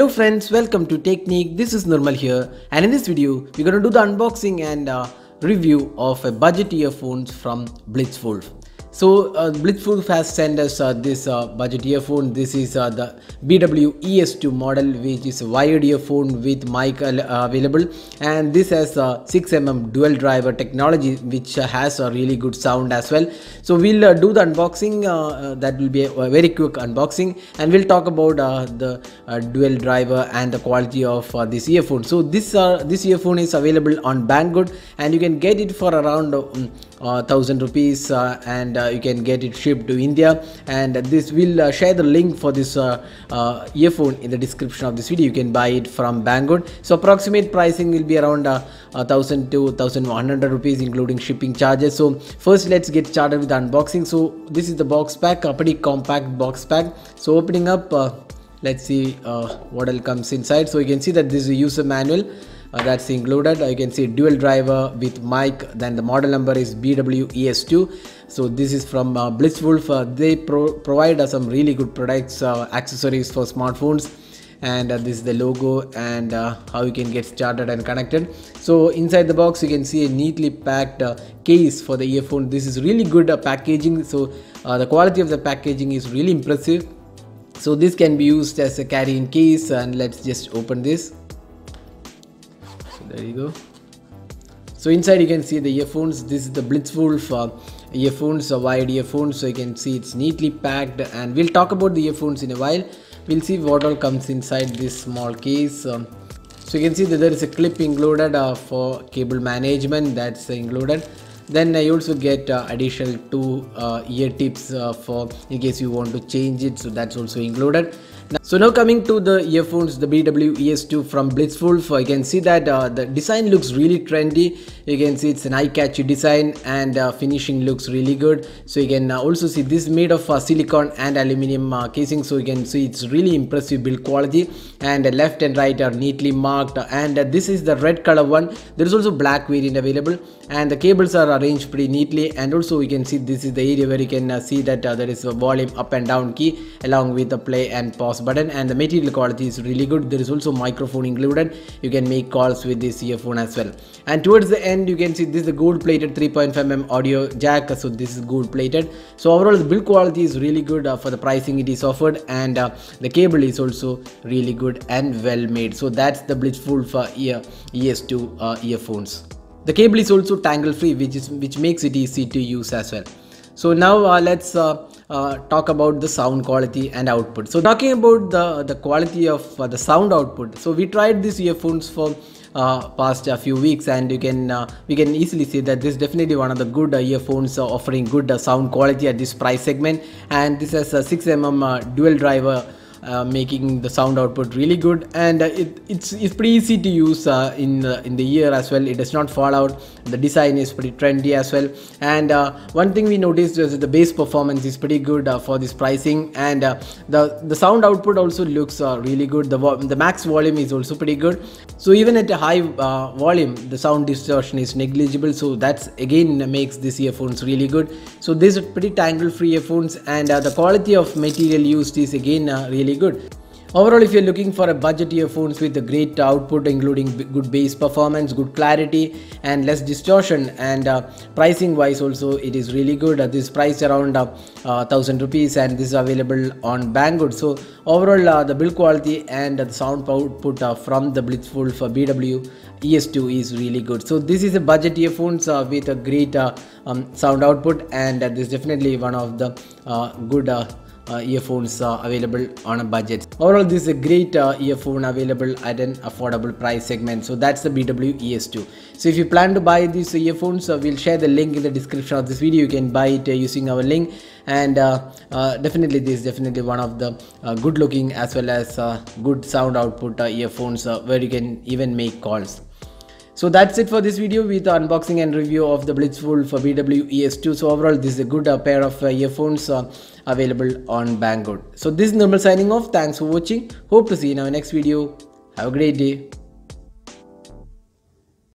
Hello friends, welcome to Technique. This is Nirmal here, and in this video we're going to do the unboxing and review of a budget earphones from BlitzWolf. So BlitzWolf has sent us this budget earphone. This is the BW ES2 model, which is a wired earphone with mic available, and this has 6mm dual driver technology, which has a really good sound as well. So we'll do the unboxing. That will be a very quick unboxing, and we'll talk about the dual driver and the quality of this earphone. So this earphone is available on Banggood, and you can get it for around 1000 rupees, and you can get it shipped to India. And this will share the link for this earphone in the description of this video. You can buy it from Banggood. So approximate pricing will be around 1000 to 1100 rupees, including shipping charges. So first let's get started with the unboxing. So this is the box pack, a pretty compact box pack. So opening up, let's see what all comes inside. So you can see that this is a user manual. That's included. You can see dual driver with mic, then the model number is BW ES2. So this is from BlitzWolf. They provide some really good products, accessories for smartphones, and this is the logo and how you can get started and connected. So inside the box you can see a neatly packed case for the earphone. This is really good packaging. So the quality of the packaging is really impressive. So this can be used as a carry-in case, and let's just open this. There you go. So inside you can see the earphones. This is the BlitzWolf earphones, wired earphones. So you can see it's neatly packed, and we'll talk about the earphones in a while. We'll see what all comes inside this small case. So you can see that there is a clip included for cable management. That's included. Then you also get additional 2 ear tips for in case you want to change it. So that's also included. So now coming to the earphones, the BW ES2 from BlitzWolf, you can see that the design looks really trendy. You can see it's an eye-catchy design, and finishing looks really good. So you can also see this made of silicone and aluminum casing. So you can see it's really impressive build quality, and left and right are neatly marked. And this is the red color one. There is also black variant available, and the cables are arranged pretty neatly. And also you can see this is the area where you can see that there is a volume up and down key along with the play and pause button, and the material quality is really good. There is also microphone included. You can make calls with this earphone as well. And towards the end you can see this is the gold plated 3.5mm audio jack. So this is gold plated. So overall the build quality is really good for the pricing it is offered, and the cable is also really good and well made. So that's the BlitzWolf ES2 earphones. The cable is also tangle free, which makes it easy to use as well. So now let's talk about the sound quality and output. So talking about the quality of the sound output, so we tried these earphones for past a few weeks, and we can easily see that this is definitely one of the good earphones offering good sound quality at this price segment. And this has a 6mm dual driver, making the sound output really good, and it's pretty easy to use in the ear as well. It does not fall out. The design is pretty trendy as well. And one thing we noticed is the bass performance is pretty good for this pricing, and the sound output also looks really good. The max volume is also pretty good. So even at a high volume, the sound distortion is negligible. So that's again makes these earphones really good. So these are pretty tangle free earphones, and the quality of material used is again really good. Overall, if you're looking for a budget earphones with a great output, including good bass performance, good clarity, and less distortion, and pricing wise also it is really good. This price around 1000 rupees, and this is available on Banggood. So overall the build quality and the sound output from the BlitzWolf BW ES2 is really good. So this is a budget earphones with a great sound output, and this is definitely one of the good earphones available on a budget. Overall, this is a great earphone available at an affordable price segment. So that's the BW ES2. So if you plan to buy these earphones, we'll share the link in the description of this video. You can buy it using our link, and definitely this is definitely one of the good looking as well as good sound output earphones where you can even make calls. So that's it for this video with the unboxing and review of the BlitzWolf BW ES2. So overall this is a good pair of earphones available on Banggood. So this is Nirmal signing off. Thanks for watching. Hope to see you in our next video. Have a great day.